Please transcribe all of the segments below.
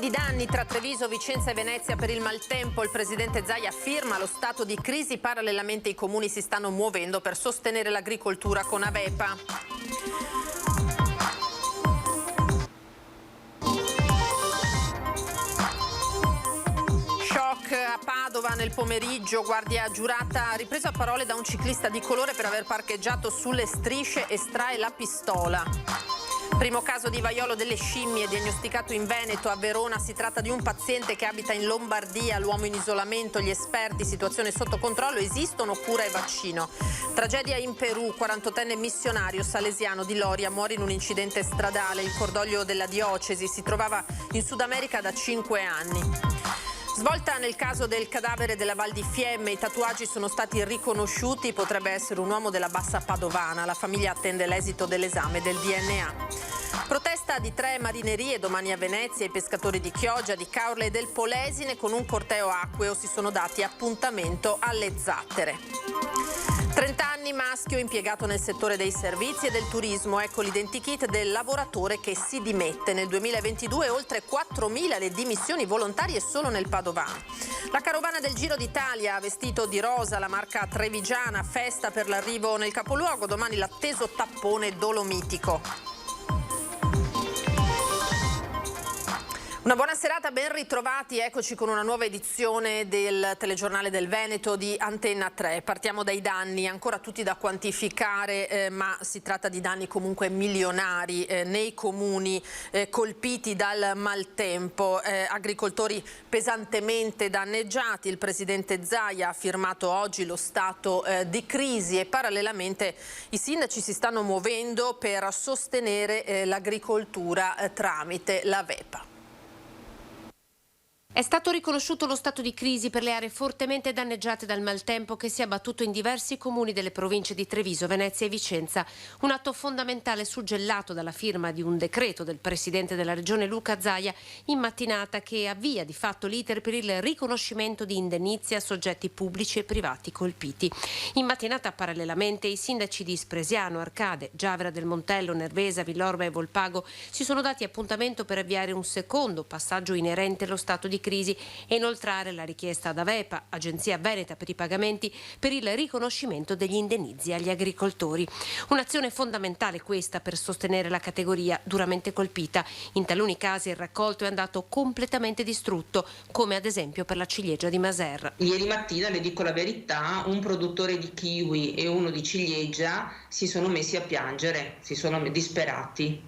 I danni tra Treviso, Vicenza e Venezia per il maltempo. Il presidente Zaia afferma lo stato di crisi. Parallelamente i comuni si stanno muovendo per sostenere l'agricoltura con Avepa. Shock a Padova nel pomeriggio, guardia giurata ripreso a parole da un ciclista di colore per aver parcheggiato sulle strisce, estrae la pistola. Primo caso di vaiolo delle scimmie diagnosticato in Veneto. A Verona si tratta di un paziente che abita in Lombardia, l'uomo in isolamento, gli esperti, situazione sotto controllo, esistono cura e vaccino. Tragedia in Perù, 48enne missionario salesiano di Loria muore in un incidente stradale. Il cordoglio della diocesi, si trovava in Sud America da 5 anni. Svolta nel caso del cadavere della Val di Fiemme, i tatuaggi sono stati riconosciuti, potrebbe essere un uomo della Bassa Padovana, la famiglia attende l'esito dell'esame del DNA. Protesta di 3 marinerie domani a Venezia, i pescatori di Chioggia, di Caorle e del Polesine con un corteo acqueo si sono dati appuntamento alle Zattere. 30 anni, maschio, impiegato nel settore dei servizi e del turismo. Ecco l'identikit del lavoratore che si dimette. Nel 2022 oltre 4.000 le dimissioni volontarie solo nel Padovano. La carovana del Giro d'Italia, vestito di rosa, la marca trevigiana, festa per l'arrivo nel capoluogo. Domani l'atteso tappone dolomitico. Una buona serata, ben ritrovati, eccoci con una nuova edizione del telegiornale del Veneto di Antenna 3. Partiamo dai danni, ancora tutti da quantificare, ma si tratta di danni comunque milionari nei comuni colpiti dal maltempo, agricoltori pesantemente danneggiati. Il presidente Zaia ha firmato oggi lo stato di crisi e parallelamente i sindaci si stanno muovendo per sostenere l'agricoltura tramite l'Avepa. È stato riconosciuto lo stato di crisi per le aree fortemente danneggiate dal maltempo che si è abbattuto in diversi comuni delle province di Treviso, Venezia e Vicenza. Un atto fondamentale suggellato dalla firma di un decreto del presidente della regione Luca Zaia in mattinata che avvia di fatto l'iter per il riconoscimento di indennizi a soggetti pubblici e privati colpiti. In mattinata parallelamente i sindaci di Spresiano, Arcade, Giavera del Montello, Nervesa, Villorba e Volpago si sono dati appuntamento per avviare un secondo passaggio inerente allo stato di crisi e inoltrare la richiesta ad Avepa, Agenzia Veneta per i pagamenti, per il riconoscimento degli indennizi agli agricoltori. Un'azione fondamentale questa per sostenere la categoria duramente colpita. In taluni casi il raccolto è andato completamente distrutto, come ad esempio per la ciliegia di Maser. Ieri mattina, le dico la verità, un produttore di kiwi e uno di ciliegia si sono messi a piangere, si sono disperati.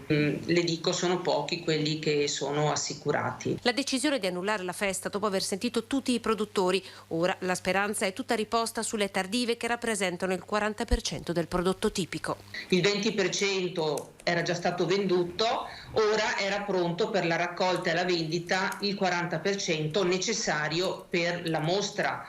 Le dico, sono pochi quelli che sono assicurati. La decisione di annullare la festa dopo aver sentito tutti i produttori. Ora la speranza è tutta riposta sulle tardive che rappresentano il 40% del prodotto tipico. Il 20% era già stato venduto, ora era pronto per la raccolta e la vendita il 40% necessario per la mostra,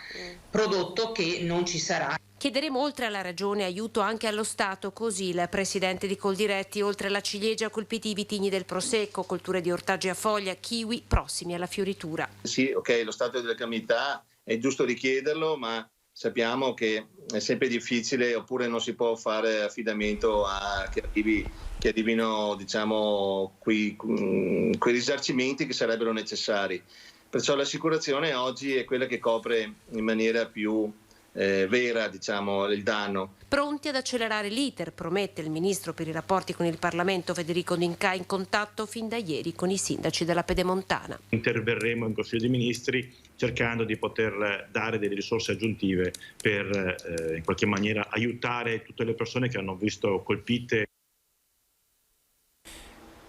prodotto che non ci sarà. Chiederemo oltre alla Regione aiuto anche allo Stato, così il presidente di Coldiretti, oltre alla ciliegia colpiti i vitigni del Prosecco, colture di ortaggi a foglia, kiwi prossimi alla fioritura. Sì, ok, lo stato delle calamità è giusto richiederlo, ma sappiamo che è sempre difficile oppure non si può fare affidamento a che arrivino diciamo quei risarcimenti che sarebbero necessari. Perciò l'assicurazione oggi è quella che copre in maniera più vera, diciamo, il danno. Pronti ad accelerare l'iter, promette il ministro per i rapporti con il Parlamento Federico D'Incà, in contatto fin da ieri con i sindaci della Pedemontana. Interverremo in Consiglio dei Ministri cercando di poter dare delle risorse aggiuntive per in qualche maniera aiutare tutte le persone che hanno visto colpite.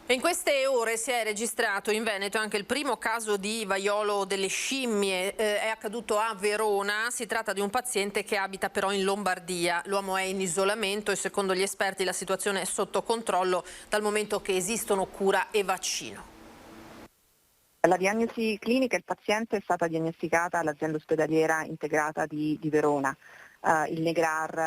In queste ore si è registrato in Veneto anche il primo caso di vaiolo delle scimmie, è accaduto a Verona, si tratta di un paziente che abita però in Lombardia, l'uomo è in isolamento e secondo gli esperti la situazione è sotto controllo dal momento che esistono cura e vaccino. La diagnosi clinica del paziente è stata diagnosticata all'azienda ospedaliera integrata di Verona. il Negrar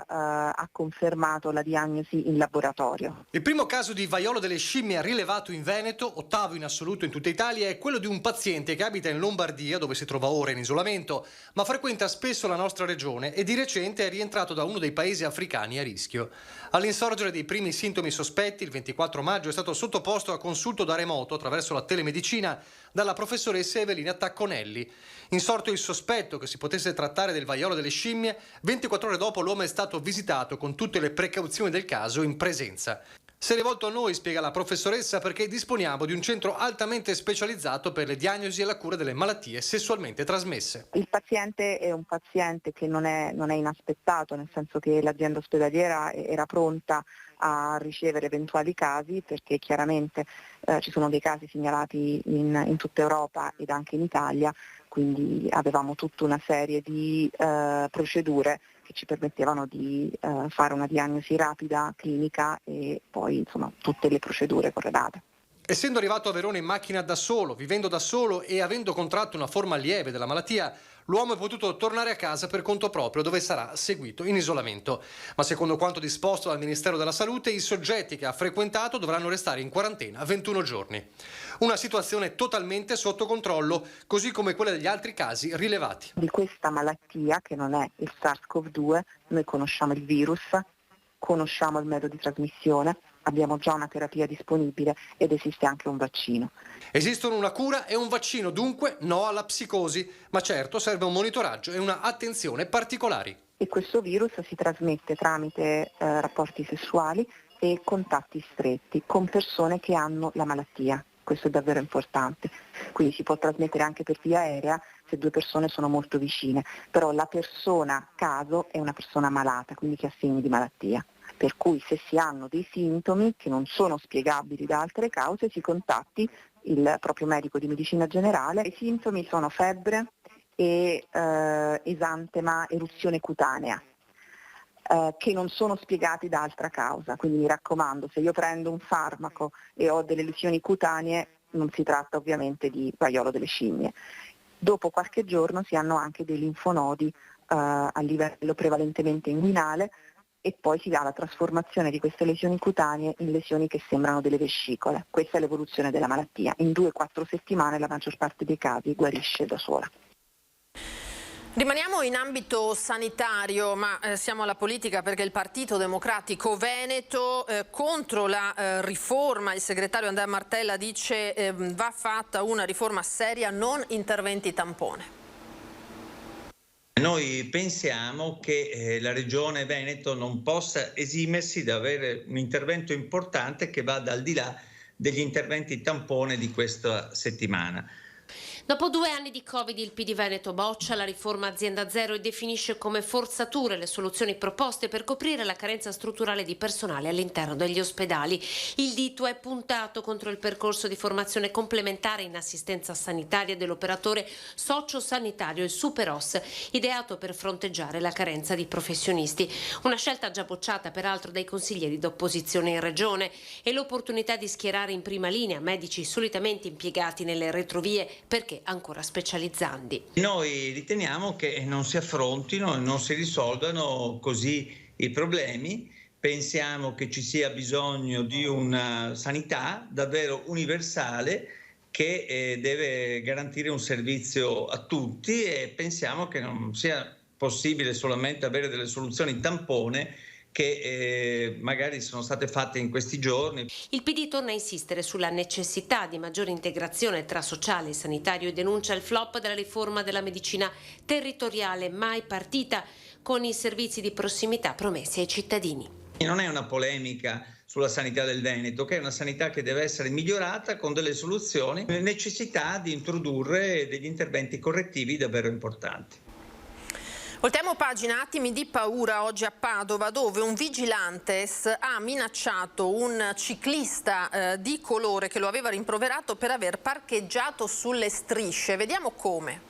ha confermato la diagnosi in laboratorio. Il primo caso di vaiolo delle scimmie rilevato in Veneto, 8º in assoluto in tutta Italia, è quello di un paziente che abita in Lombardia, dove si trova ora in isolamento, ma frequenta spesso la nostra regione e di recente è rientrato da uno dei paesi africani a rischio. All'insorgere dei primi sintomi sospetti, il 24 maggio è stato sottoposto a consulto da remoto attraverso la telemedicina dalla professoressa Evelina Tacconelli. Insorto il sospetto che si potesse trattare del vaiolo delle scimmie, 24 ore dopo l'uomo è stato visitato con tutte le precauzioni del caso in presenza. Si è rivolto a noi, spiega la professoressa, perché disponiamo di un centro altamente specializzato per le diagnosi e la cura delle malattie sessualmente trasmesse. Il paziente è un paziente che non è inaspettato, nel senso che l'azienda ospedaliera era pronta a ricevere eventuali casi, perché chiaramente ci sono dei casi segnalati in tutta Europa ed anche in Italia, quindi avevamo tutta una serie di procedure che ci permettevano di fare una diagnosi rapida, clinica e poi insomma tutte le procedure corredate. Essendo arrivato a Verona in macchina da solo, vivendo da solo e avendo contratto una forma lieve della malattia, l'uomo è potuto tornare a casa per conto proprio, dove sarà seguito in isolamento. Ma secondo quanto disposto dal Ministero della Salute, i soggetti che ha frequentato dovranno restare in quarantena 21 giorni. Una situazione totalmente sotto controllo, così come quella degli altri casi rilevati. Di questa malattia, che non è il SARS-CoV-2, noi conosciamo il virus, conosciamo il metodo di trasmissione, abbiamo già una terapia disponibile ed esiste anche un vaccino. Esistono una cura e un vaccino, dunque no alla psicosi, ma certo serve un monitoraggio e una attenzione particolari. E questo virus si trasmette tramite rapporti sessuali e contatti stretti con persone che hanno la malattia. Questo è davvero importante. Quindi si può trasmettere anche per via aerea se due persone sono molto vicine, però la persona caso è una persona malata, quindi che ha segni di malattia. Per cui se si hanno dei sintomi che non sono spiegabili da altre cause, si contatti il proprio medico di medicina generale. I sintomi sono febbre e esantema, eruzione cutanea, che non sono spiegati da altra causa. Quindi mi raccomando, se io prendo un farmaco e ho delle lesioni cutanee, non si tratta ovviamente di vaiolo delle scimmie. Dopo qualche giorno si hanno anche dei linfonodi a livello prevalentemente inguinale, e poi si dà la trasformazione di queste lesioni cutanee in lesioni che sembrano delle vescicole. Questa è l'evoluzione della malattia. In 2-4 settimane la maggior parte dei casi guarisce da sola. Rimaniamo in ambito sanitario, ma siamo alla politica, perché il Partito Democratico Veneto contro la riforma, il segretario Andrea Martella dice va fatta una riforma seria, non interventi tampone. Noi pensiamo che la Regione Veneto non possa esimersi da avere un intervento importante che vada al di là degli interventi tampone di questa settimana. Dopo 2 anni di Covid, il PD Veneto boccia la riforma Azienda Zero e definisce come forzature le soluzioni proposte per coprire la carenza strutturale di personale all'interno degli ospedali. Il dito è puntato contro il percorso di formazione complementare in assistenza sanitaria dell'operatore sociosanitario, il Superos, ideato per fronteggiare la carenza di professionisti. Una scelta già bocciata peraltro dai consiglieri d'opposizione in regione, e l'opportunità di schierare in prima linea medici solitamente impiegati nelle retrovie, perché ancora specializzandi. Noi riteniamo che non si affrontino e non si risolvano così i problemi. Pensiamo che ci sia bisogno di una sanità davvero universale che deve garantire un servizio a tutti, e pensiamo che non sia possibile solamente avere delle soluzioni tampone che magari sono state fatte in questi giorni. Il PD torna a insistere sulla necessità di maggiore integrazione tra sociale e sanitario e denuncia il flop della riforma della medicina territoriale mai partita, con i servizi di prossimità promessi ai cittadini. Non è una polemica sulla sanità del Veneto, che è una sanità che deve essere migliorata con delle soluzioni, necessità di introdurre degli interventi correttivi davvero importanti. Voltiamo pagina, attimi di paura oggi a Padova, dove un vigilantes ha minacciato un ciclista di colore che lo aveva rimproverato per aver parcheggiato sulle strisce. Vediamo come.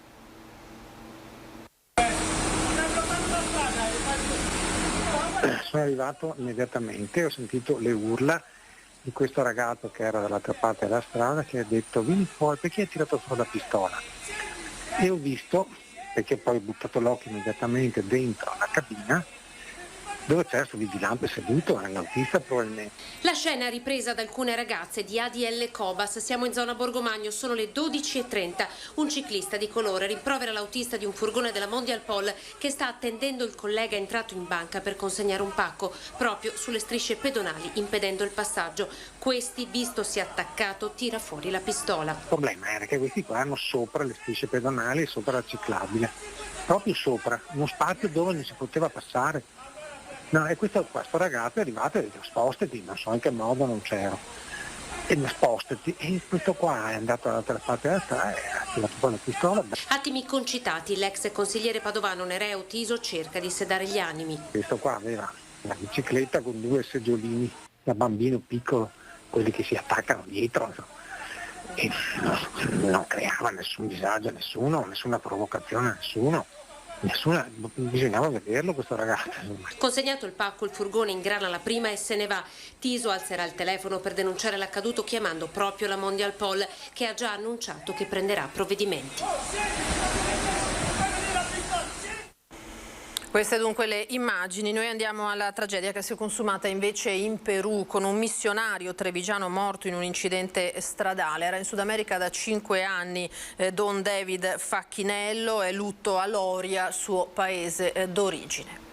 Sono arrivato immediatamente, ho sentito le urla di questo ragazzo che era dall'altra parte della strada, che ha detto vieni fuori, perché ha tirato fuori la pistola, e ho visto perché poi ho buttato l'occhio immediatamente dentro la cabina dove c'era questo vigilante seduto, era l'autista probabilmente. La scena è ripresa da alcune ragazze di ADL Cobas. Siamo in zona Borgomagno, sono le 12:30. Un ciclista di colore rimprovera l'autista di un furgone della Mondial Pol che sta attendendo il collega entrato in banca per consegnare un pacco proprio sulle strisce pedonali, impedendo il passaggio. Questi, vistosi attaccato, tira fuori la pistola. Il problema era che questi qua erano sopra le strisce pedonali e sopra la ciclabile, proprio sopra, uno spazio dove non si poteva passare. No, e questo ragazzo è arrivato e ha detto spostati, non so in che modo, non c'ero. E spostati, e questo qua è andato dall'altra parte della strada e ha tirato poi la pistola. Attimi concitati, l'ex consigliere padovano Nereo Tiso cerca di sedare gli animi. Questo qua aveva una bicicletta con 2 seggiolini da bambino piccolo, quelli che si attaccano dietro, e non creava nessun disagio a nessuno, nessuna provocazione a nessuno. Bisognava vederlo questo ragazzo. Consegnato il pacco, il furgone ingrana la prima e se ne va. Tiso alzerà il telefono per denunciare l'accaduto chiamando proprio la Mondial Pol, che ha già annunciato che prenderà provvedimenti. Queste dunque le immagini. Noi andiamo alla tragedia che si è consumata invece in Perù con un missionario trevigiano morto in un incidente stradale. Era in Sud America da 5 anni Don David Facchinello, è lutto a Loria, suo paese d'origine.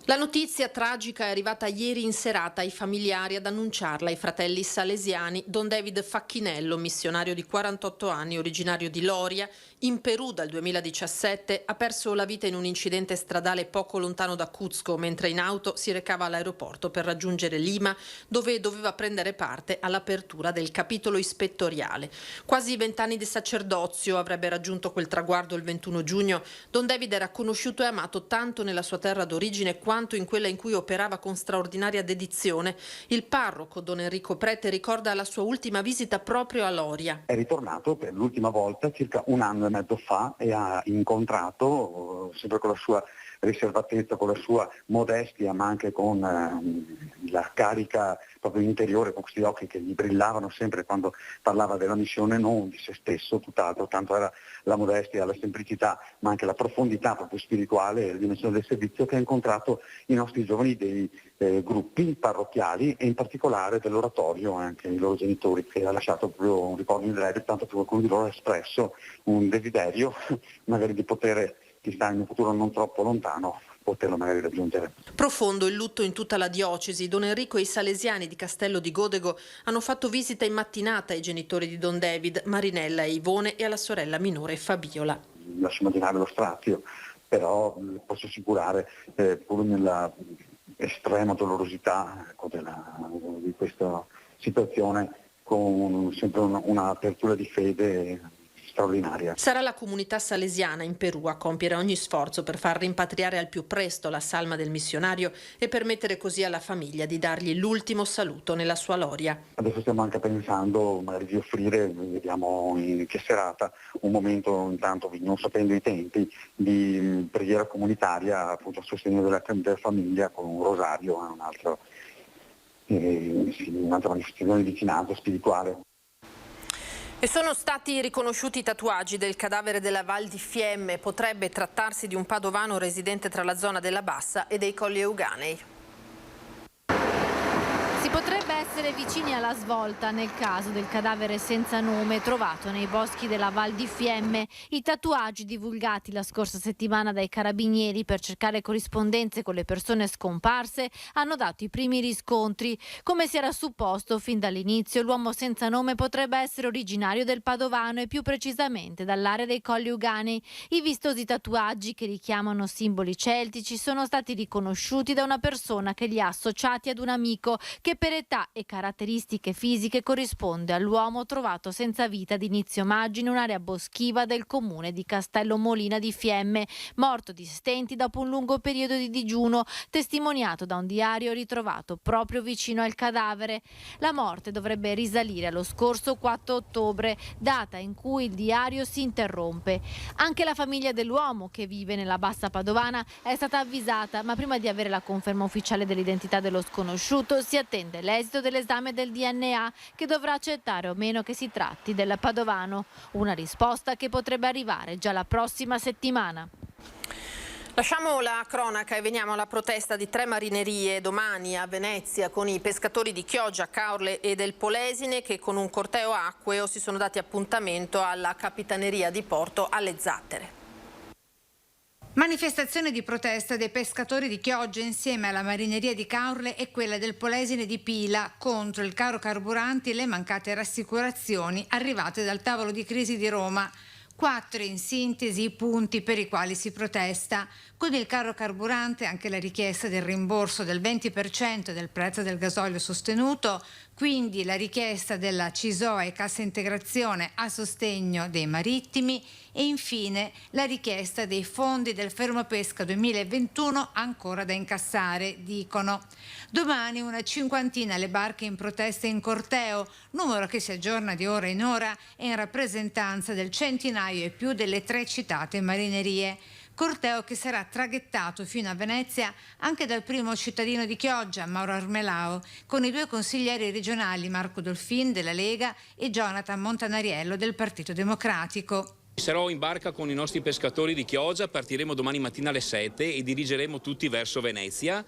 La notizia tragica è arrivata ieri in serata ai familiari. Ad annunciarla i fratelli salesiani. Don David Facchinello, missionario di 48 anni, originario di Loria, in Perù dal 2017, ha perso la vita in un incidente stradale poco lontano da Cuzco, mentre in auto si recava all'aeroporto per raggiungere Lima, dove doveva prendere parte all'apertura del capitolo ispettoriale. Quasi 20 anni di sacerdozio, avrebbe raggiunto quel traguardo il 21 giugno. Don David era conosciuto e amato tanto nella sua terra d'origine quanto in quella in cui operava con straordinaria dedizione. Il parroco Don Enrico Prete ricorda la sua ultima visita proprio a Loria. È ritornato per l'ultima volta circa 1 anno e mezzo fa e ha incontrato, sempre con la sua riservatezza, con la sua modestia, ma anche con la carica proprio interiore, con questi occhi che gli brillavano sempre quando parlava della missione, non di se stesso, tutt'altro, tanto era la modestia, la semplicità, ma anche la profondità proprio spirituale e la dimensione del servizio che ha incontrato i nostri giovani dei gruppi parrocchiali e in particolare dell'oratorio, anche i loro genitori, che ha lasciato proprio un ricordo indelebile, tanto che qualcuno di loro ha espresso un desiderio magari di poter, chi sta in un futuro non troppo lontano, poterlo magari raggiungere. Profondo il lutto in tutta la diocesi. Don Enrico e i salesiani di Castello di Godego hanno fatto visita in mattinata ai genitori di Don David, Marinella e Ivone, e alla sorella minore Fabiola. Lascio immaginare lo strazio, però posso assicurare, pur nella estrema dolorosità di questa situazione, con sempre un'apertura di fede straordinaria. Sarà la comunità salesiana in Perù a compiere ogni sforzo per far rimpatriare al più presto la salma del missionario e permettere così alla famiglia di dargli l'ultimo saluto nella sua Loria. Adesso stiamo anche pensando magari di offrire, vediamo in che serata, un momento, intanto non sapendo i tempi, di preghiera comunitaria appunto a sostegno della famiglia con un rosario e un'altra manifestazione di vicinanza spirituale. E sono stati riconosciuti i tatuaggi del cadavere della Val di Fiemme. Potrebbe trattarsi di un padovano residente tra la zona della Bassa e dei Colli Euganei. Si potrebbe essere vicini alla svolta nel caso del cadavere senza nome trovato nei boschi della Val di Fiemme. I tatuaggi divulgati la scorsa settimana dai carabinieri per cercare corrispondenze con le persone scomparse hanno dato i primi riscontri. Come si era supposto fin dall'inizio, l'uomo senza nome potrebbe essere originario del Padovano e più precisamente dall'area dei Colli Euganei. I vistosi tatuaggi che richiamano simboli celtici sono stati riconosciuti da una persona che li ha associati ad un amico che per età e caratteristiche fisiche corrisponde all'uomo trovato senza vita ad inizio maggio in un'area boschiva del comune di Castello Molina di Fiemme, morto di stenti dopo un lungo periodo di digiuno, testimoniato da un diario ritrovato proprio vicino al cadavere. La morte dovrebbe risalire allo scorso 4 ottobre, data in cui il diario si interrompe. Anche la famiglia dell'uomo, che vive nella Bassa Padovana, è stata avvisata, ma prima di avere la conferma ufficiale dell'identità dello sconosciuto si attende l'esito delle l'esame del DNA, che dovrà accettare o meno che si tratti del padovano. Una risposta che potrebbe arrivare già la prossima settimana. Lasciamo la cronaca e veniamo alla protesta di 3 marinerie domani a Venezia con i pescatori di Chioggia, Caorle e del Polesine, che con un corteo acqueo si sono dati appuntamento alla Capitaneria di Porto alle Zattere. Manifestazione di protesta dei pescatori di Chioggia insieme alla marineria di Caorle e quella del Polesine di Pila contro il caro carburanti e le mancate rassicurazioni arrivate dal tavolo di crisi di Roma. 4 in sintesi i punti per i quali si protesta. Con il caro carburante anche la richiesta del rimborso del 20% del prezzo del gasolio sostenuto, quindi la richiesta della CISOA e Cassa Integrazione a sostegno dei marittimi e infine la richiesta dei fondi del Fermopesca 2021 ancora da incassare, dicono. Domani una cinquantina le barche in protesta in corteo, numero che si aggiorna di ora in ora e in rappresentanza del centinaio e più delle 3 citate marinerie. Corteo che sarà traghettato fino a Venezia anche dal primo cittadino di Chioggia, Mauro Armelao, con i 2 consiglieri regionali Marco Dolfin della Lega e Jonathan Montanariello del Partito Democratico. Sarò in barca con i nostri pescatori di Chioggia, partiremo domani mattina alle 7 e dirigeremo tutti verso Venezia.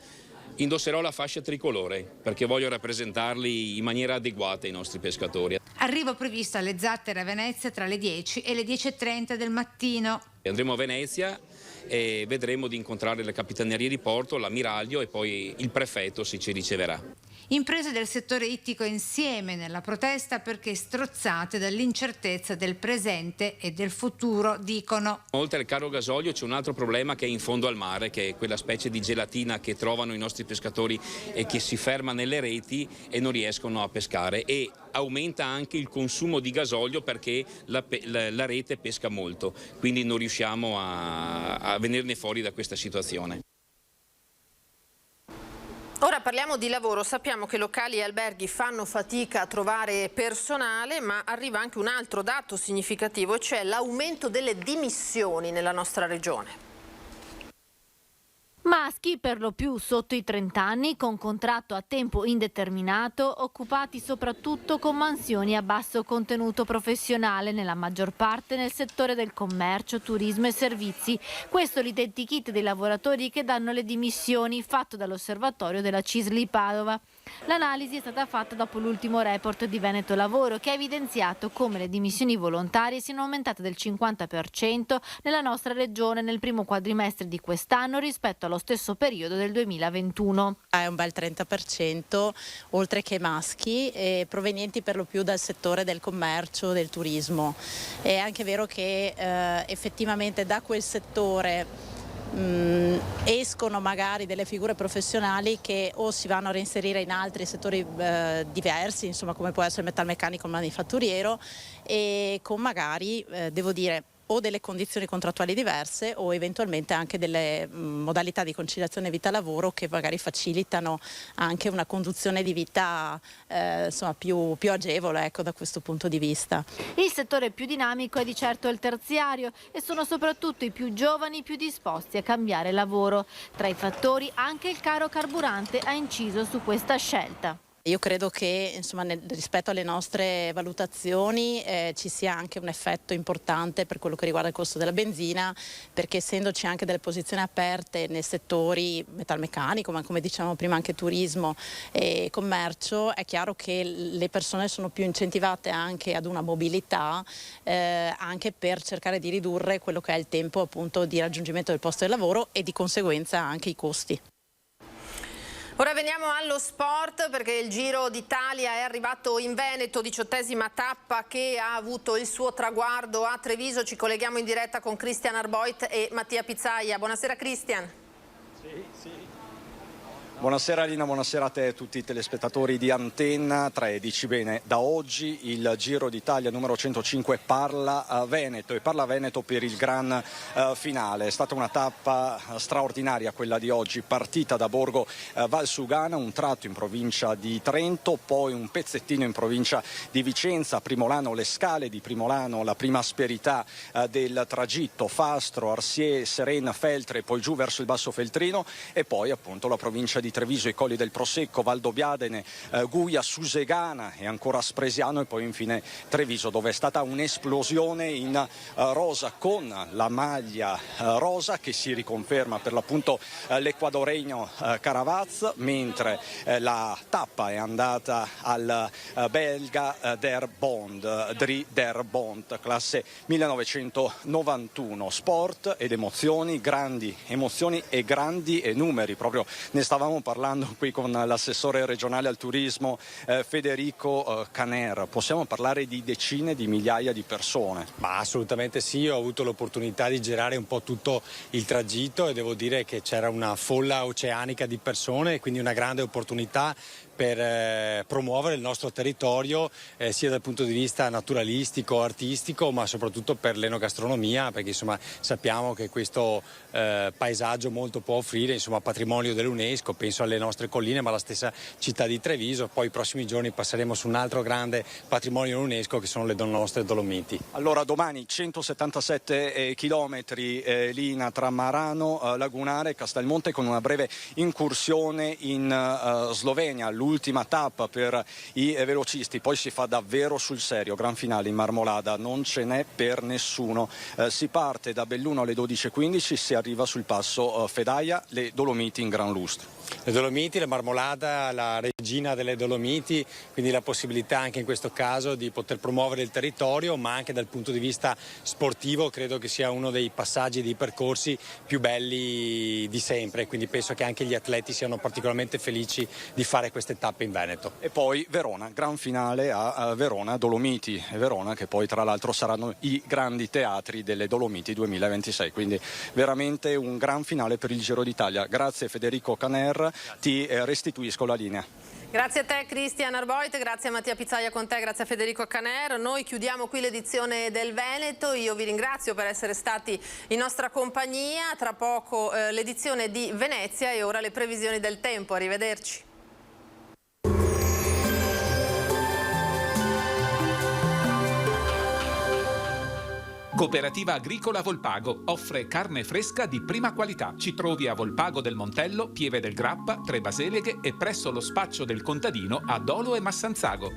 Indosserò la fascia tricolore perché voglio rappresentarli in maniera adeguata i nostri pescatori. Arrivo previsto alle Zattere a Venezia tra le 10 e le 10:30 del mattino. Andremo a Venezia e vedremo di incontrare le capitanerie di porto, l'ammiraglio e poi il prefetto se ci riceverà. Imprese del settore ittico insieme nella protesta perché strozzate dall'incertezza del presente e del futuro, dicono. Oltre al caro gasolio c'è un altro problema che è in fondo al mare, che è quella specie di gelatina che trovano i nostri pescatori e che si ferma nelle reti e non riescono a pescare, e aumenta anche il consumo di gasolio perché la rete pesca molto, quindi non riusciamo a venirne fuori da questa situazione. Ora parliamo di lavoro. Sappiamo che locali e alberghi fanno fatica a trovare personale, ma arriva anche un altro dato significativo, cioè l'aumento delle dimissioni nella nostra regione. Maschi per lo più sotto i 30 anni con contratto a tempo indeterminato, occupati soprattutto con mansioni a basso contenuto professionale, nella maggior parte nel settore del commercio, turismo e servizi. Questo è l'identikit dei lavoratori che danno le dimissioni, fatto dall'osservatorio della CISL Padova. L'analisi è stata fatta dopo l'ultimo report di Veneto Lavoro, che ha evidenziato come le dimissioni volontarie siano aumentate del 50% nella nostra regione nel primo quadrimestre di quest'anno rispetto allo stesso periodo del 2021. È un bel 30%, oltre che maschi, provenienti per lo più dal settore del commercio, del turismo. È anche vero che effettivamente da quel settore escono magari delle figure professionali che o si vanno a reinserire in altri settori diversi, insomma, come può essere il metalmeccanico o il manifatturiero, e con magari, devo dire, o delle condizioni contrattuali diverse o eventualmente anche delle modalità di conciliazione vita-lavoro che magari facilitano anche una conduzione di vita insomma, più agevole, ecco, da questo punto di vista. Il settore più dinamico è di certo il terziario e sono soprattutto i più giovani più disposti a cambiare lavoro. Tra i fattori anche il caro carburante ha inciso su questa scelta. Io credo che insomma, rispetto alle nostre valutazioni ci sia anche un effetto importante per quello che riguarda il costo della benzina, perché essendoci anche delle posizioni aperte nei settori metalmeccanico, ma come dicevamo prima anche turismo e commercio, è chiaro che le persone sono più incentivate anche ad una mobilità, anche per cercare di ridurre quello che è il tempo appunto di raggiungimento del posto di lavoro e di conseguenza anche i costi. Ora veniamo allo sport, perché il Giro d'Italia è arrivato in Veneto, 18ª tappa che ha avuto il suo traguardo a Treviso. Ci colleghiamo in diretta con Cristian Arboit e Mattia Pizzaia. Buonasera Cristian. Sì. Buonasera Lina, buonasera a te e a tutti i telespettatori di Antenna 13. Bene, da oggi il Giro d'Italia numero 105 parla Veneto, e parla Veneto per il gran finale. È stata una tappa straordinaria quella di oggi, partita da Borgo Valsugana, un tratto in provincia di Trento, poi un pezzettino in provincia di Vicenza, Primolano, le scale di Primolano, la prima asperità del tragitto, Fastro, Arsier, Serena, Feltre, poi giù verso il Basso Feltrino, e poi appunto la provincia di Treviso, i colli del Prosecco, Valdobbiadene, Guia, Susegana e ancora Spresiano e poi infine Treviso, dove è stata un'esplosione in rosa con la maglia rosa che si riconferma per l'appunto l'equadoregno Caravaz, mentre la tappa è andata al belga Dri Der Bond, classe 1991. Sport ed emozioni, grandi emozioni e grandi numeri, proprio ne stavamo parlando qui con l'assessore regionale al turismo Federico Caner. Possiamo parlare di decine di migliaia di persone? Ma assolutamente sì, ho avuto l'opportunità di girare un po' tutto il tragitto e devo dire che c'era una folla oceanica di persone, quindi una grande opportunità per promuovere il nostro territorio sia dal punto di vista naturalistico, artistico, ma soprattutto per l'enogastronomia, perché insomma sappiamo che questo paesaggio molto può offrire, insomma, patrimonio dell'UNESCO, penso alle nostre colline, ma alla stessa città di Treviso. Poi i prossimi giorni passeremo su un altro grande patrimonio dell'UNESCO che sono le nostre Dolomiti. Allora domani 177 chilometri linea tra Marano, Lagunare e Castelmonte, con una breve incursione in Slovenia, l'ultima tappa per i velocisti, poi si fa davvero sul serio, gran finale in Marmolada, non ce n'è per nessuno. Si parte da Belluno alle 12:15, si arriva sul passo Fedaia, le Dolomiti in gran lustro. Le Dolomiti, la Marmolada, la regina delle Dolomiti, quindi la possibilità anche in questo caso di poter promuovere il territorio, ma anche dal punto di vista sportivo credo che sia uno dei passaggi e dei percorsi più belli di sempre, quindi penso che anche gli atleti siano particolarmente felici di fare queste tappe in Veneto. E poi Verona, gran finale a Verona, Dolomiti e Verona, che poi tra l'altro saranno i grandi teatri delle Dolomiti 2026, quindi veramente un gran finale per il Giro d'Italia. Grazie Federico Caner, ti restituisco la linea. Grazie a te Cristian Arboit, grazie a Mattia Pizzaia con te, grazie a Federico Caner. Noi chiudiamo qui l'edizione del Veneto, io vi ringrazio per essere stati in nostra compagnia, tra poco l'edizione di Venezia e ora le previsioni del tempo, arrivederci. Cooperativa Agricola Volpago offre carne fresca di prima qualità. Ci trovi a Volpago del Montello, Pieve del Grappa, Tre Baseleghe e presso lo spaccio del contadino a Dolo e Massanzago.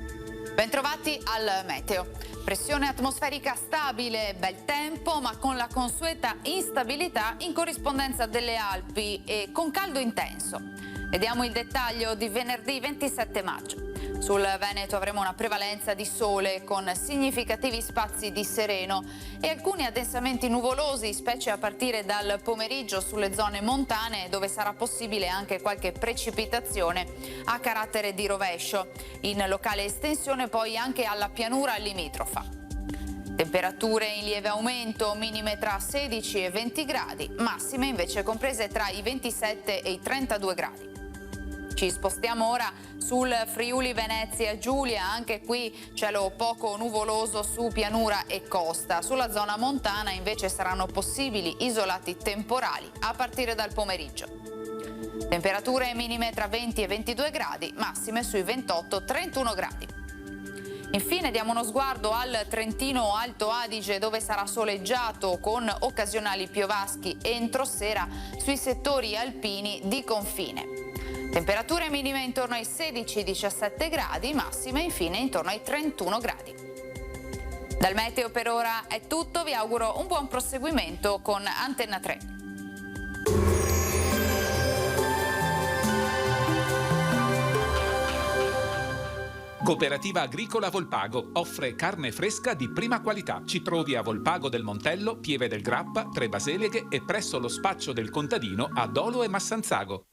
Bentrovati al meteo. Pressione atmosferica stabile, bel tempo, ma con la consueta instabilità in corrispondenza delle Alpi e con caldo intenso. Vediamo il dettaglio di venerdì 27 maggio. Sul Veneto avremo una prevalenza di sole con significativi spazi di sereno e alcuni addensamenti nuvolosi, specie a partire dal pomeriggio sulle zone montane, dove sarà possibile anche qualche precipitazione a carattere di rovescio. In locale estensione poi anche alla pianura limitrofa. Temperature in lieve aumento, minime tra 16 e 20 gradi, massime invece comprese tra i 27 e i 32 gradi. Ci spostiamo ora sul Friuli Venezia Giulia, anche qui cielo poco nuvoloso su pianura e costa. Sulla zona montana invece saranno possibili isolati temporali a partire dal pomeriggio. Temperature minime tra 20 e 22 gradi, massime sui 28-31 gradi. Infine diamo uno sguardo al Trentino Alto Adige, dove sarà soleggiato con occasionali piovaschi entro sera sui settori alpini di confine. Temperature minime intorno ai 16-17 gradi, massime infine intorno ai 31 gradi. Dal meteo per ora è tutto, vi auguro un buon proseguimento con Antenna 3. Cooperativa Agricola Volpago offre carne fresca di prima qualità. Ci trovi a Volpago del Montello, Pieve del Grappa, Tre Baseleghe e presso lo spaccio del contadino a Dolo e Massanzago.